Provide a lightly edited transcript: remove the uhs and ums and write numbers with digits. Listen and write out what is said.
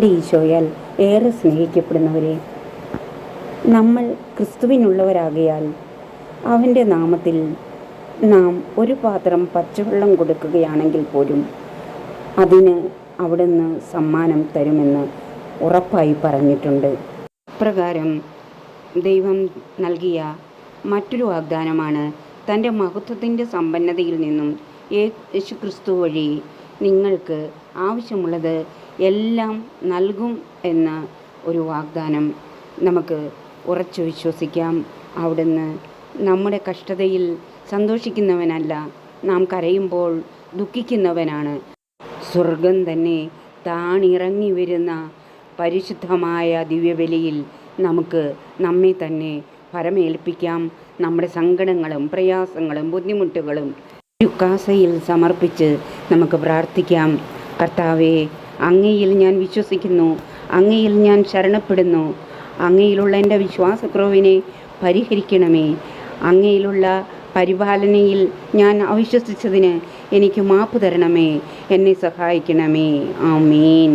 ഈശോയാൽ ഏറെ സ്നേഹിക്കപ്പെടുന്നവരെ, നമ്മൾ ക്രിസ്തുവിനുള്ളവരാകയാൽ അവൻ്റെ നാമത്തിൽ നാം ഒരു പാത്രം പച്ചവെള്ളം കൊടുക്കുകയാണെങ്കിൽ പോലും അതിന് അവിടുന്ന് സമ്മാനം തരുമെന്ന് ഉറപ്പായി പറഞ്ഞിട്ടുണ്ട്. ഇപ്രകാരം ദൈവം നൽകിയ മറ്റൊരു വാഗ്ദാനമാണ് തൻ്റെ മഹത്വത്തിൻ്റെ സമ്പന്നതയിൽ നിന്നും യേശുക്രിസ്തു വഴി നിങ്ങൾക്ക് ആവശ്യമുള്ളത് എല്ലാം നൽകും എന്ന ഒരു വാഗ്ദാനം നമുക്ക് ഉറച്ചു വിശ്വസിക്കാം. അവിടുന്ന് നമ്മുടെ കഷ്ടതയിൽ സന്തോഷിക്കുന്നവനല്ല, നാം കരയുമ്പോൾ ദുഃഖിക്കുന്നവനാണ്. സ്വർഗം തന്നെ താണിറങ്ങി വരുന്ന പരിശുദ്ധമായ ദിവ്യബലിയിൽ നമുക്ക് നമ്മെ തന്നെ പരമേൽപ്പിക്കാം. നമ്മുടെ സങ്കടങ്ങളും പ്രയാസങ്ങളും ബുദ്ധിമുട്ടുകളും ഒരു കാസയിൽ സമർപ്പിച്ച് നമുക്ക് പ്രാർത്ഥിക്കാം. കർത്താവേ, അങ്ങയിൽ ഞാൻ വിശ്വസിക്കുന്നു, അങ്ങയിൽ ഞാൻ ശരണപ്പെടുന്നു. അങ്ങയിലുള്ള എൻ്റെ വിശ്വാസക്കുറവിനെ പരിഹരിക്കണമേ. അങ്ങയിലുള്ള പരിപാലനയിൽ ഞാൻ അവിശ്വസിച്ചതിന് എനിക്ക് മാപ്പ് തരണമേ. എന്നെ സഹായിക്കണമേ. ആമേൻ.